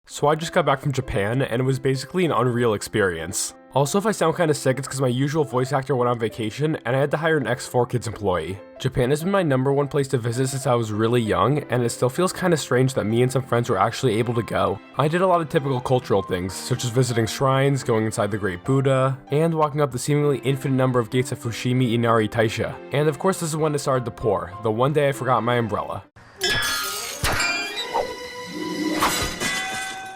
So I just got back from Japan, and it was basically an unreal experience. Also, if I sound kinda sick, it's because my usual voice actor went on vacation, and I had to hire an ex-4Kids employee. Japan has been my #1 place to visit since I was really young, and it still feels kinda strange that me and some friends were actually able to go. I did a lot of typical cultural things, such as visiting shrines, going inside the Great Buddha, and walking up the seemingly infinite number of gates of Fushimi Inari Taisha. And of course, this is when it started to pour, the one day I forgot my umbrella.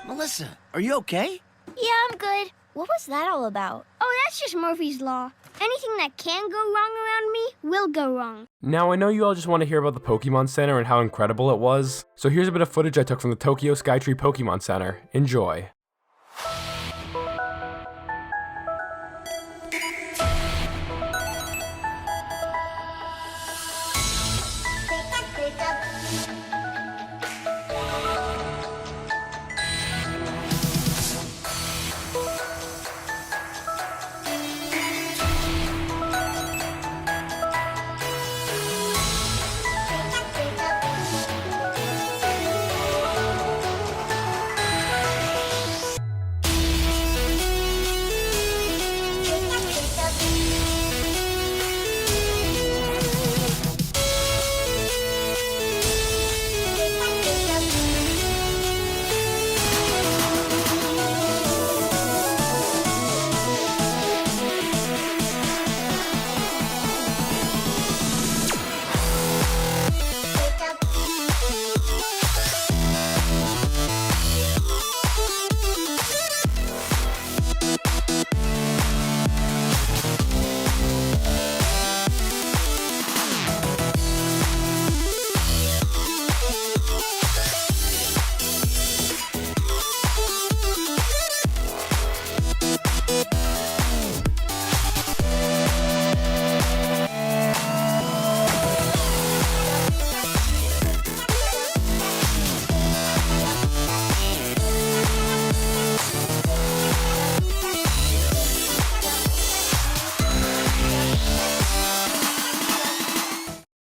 Melissa, are you okay? Yeah, I'm good. What was that all about? Oh, that's just Murphy's Law. Anything that can go wrong around me will go wrong. Now, I know you all just want to hear about the Pokemon Center and how incredible it was, so here's a bit of footage I took from the Tokyo Skytree Pokemon Center. Enjoy.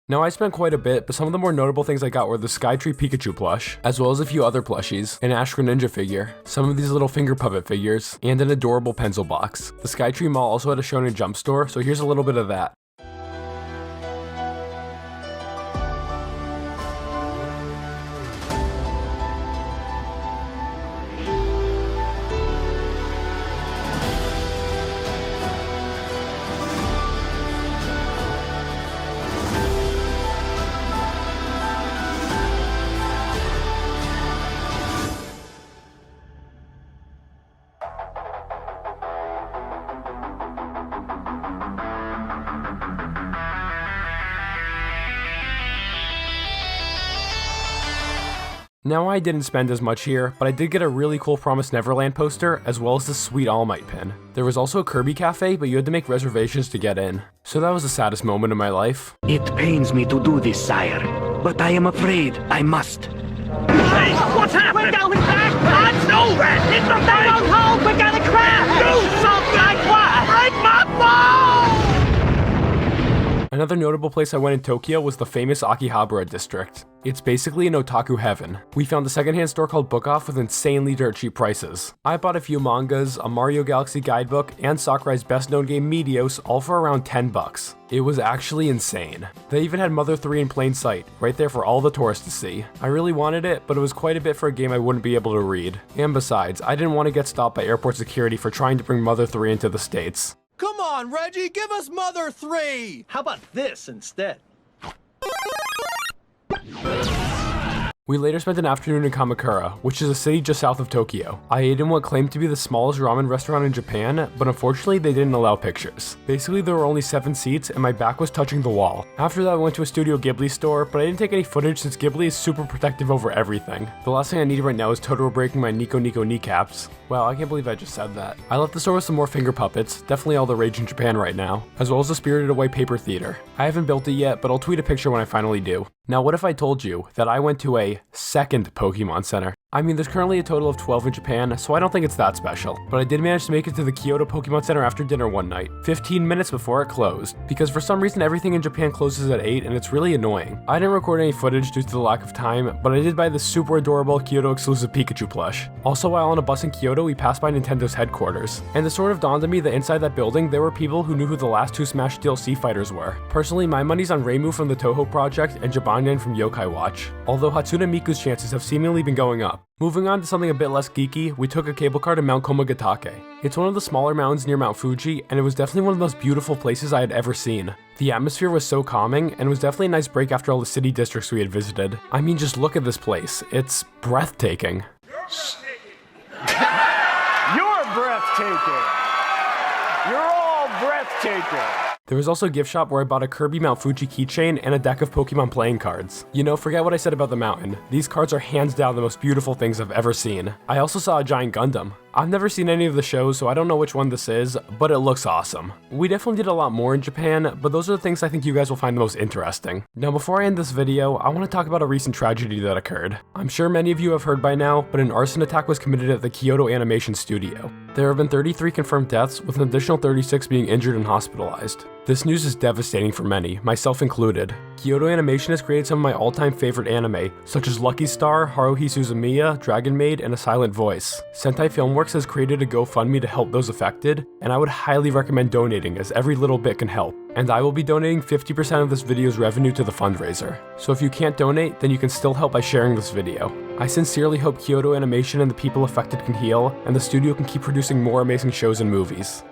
Now, I spent quite a bit, but some of the more notable things I got were the Skytree Pikachu plush, as well as a few other plushies, an Ash Greninja figure, some of these little finger puppet figures, and an adorable pencil box. The Skytree Mall also had a Shonen Jump store, so here's a little bit of that. Now, I didn't spend as much here, but I did get a really cool Promised Neverland poster, as well as this sweet All Might pin. There was also a Kirby cafe, but you had to make reservations to get in. So that was the saddest moment in my life. It pains me to do this, sire, but I am afraid I must. Hey, what's happening? We're going back! I know that! It's the thing! Don't hold! We're gonna crash! Do something! Like what? Break my phone! Another notable place I went in Tokyo was the famous Akihabara district. It's basically an otaku heaven. We found a secondhand store called Book Off with insanely dirt cheap prices. I bought a few mangas, a Mario Galaxy guidebook, and Sakurai's best known game Meteos, all for around 10 bucks. It was actually insane. They even had Mother 3 in plain sight, right there for all the tourists to see. I really wanted it, but it was quite a bit for a game I wouldn't be able to read. And besides, I didn't want to get stopped by airport security for trying to bring Mother 3 into the States. Come on, Reggie, give us Mother 3! How about this instead? We later spent an afternoon in Kamakura, which is a city just south of Tokyo. I ate in what claimed to be the smallest ramen restaurant in Japan, but unfortunately they didn't allow pictures. Basically, there were only 7 seats and my back was touching the wall. After that, I went to a Studio Ghibli store, but I didn't take any footage since Ghibli is super protective over everything. The last thing I need right now is Totoro breaking my Nico Nico kneecaps. Wow, I can't believe I just said that. I left the store with some more finger puppets, definitely all the rage in Japan right now, as well as the Spirited Away paper theater. I haven't built it yet, but I'll tweet a picture when I finally do. Now, what if I told you that I went to a second Pokemon Center? I mean, there's currently a total of 12 in Japan, so I don't think it's that special. But I did manage to make it to the Kyoto Pokemon Center after dinner one night, 15 minutes before it closed, because for some reason everything in Japan closes at 8 and it's really annoying. I didn't record any footage due to the lack of time, but I did buy this super adorable Kyoto exclusive Pikachu plush. Also, while on a bus in Kyoto, we passed by Nintendo's headquarters, and it sort of dawned on me that inside that building there were people who knew who the last 2 Smash DLC fighters were. Personally, my money's on Reimu from the Toho Project and Jibanyan from Yokai Watch, although Hatsune Miku's chances have seemingly been going up. Moving on to something a bit less geeky, we took a cable car to Mount Komogatake. It's one of the smaller mountains near Mount Fuji, and it was definitely one of the most beautiful places I had ever seen. The atmosphere was so calming, and it was definitely a nice break after all the city districts we had visited. I mean, just look at this place. It's breathtaking. You're breathtaking! You're all breathtaking! There was also a gift shop where I bought a Kirby Mount Fuji keychain and a deck of Pokemon playing cards. You know, forget what I said about the mountain. These cards are hands down the most beautiful things I've ever seen. I also saw a giant Gundam. I've never seen any of the shows, so I don't know which one this is, but it looks awesome. We definitely did a lot more in Japan, but those are the things I think you guys will find the most interesting. Now, before I end this video, I want to talk about a recent tragedy that occurred. I'm sure many of you have heard by now, but an arson attack was committed at the Kyoto Animation studio. There have been 33 confirmed deaths, with an additional 36 being injured and hospitalized. This news is devastating for many, myself included. Kyoto Animation has created some of my all-time favorite anime, such as Lucky Star, Haruhi Suzumiya, Dragon Maid, and A Silent Voice. Sentai Filmworks has created a GoFundMe to help those affected, and I would highly recommend donating, as every little bit can help. And I will be donating 50% of this video's revenue to the fundraiser. So if you can't donate, then you can still help by sharing this video. I sincerely hope Kyoto Animation and the people affected can heal, and the studio can keep producing more amazing shows and movies.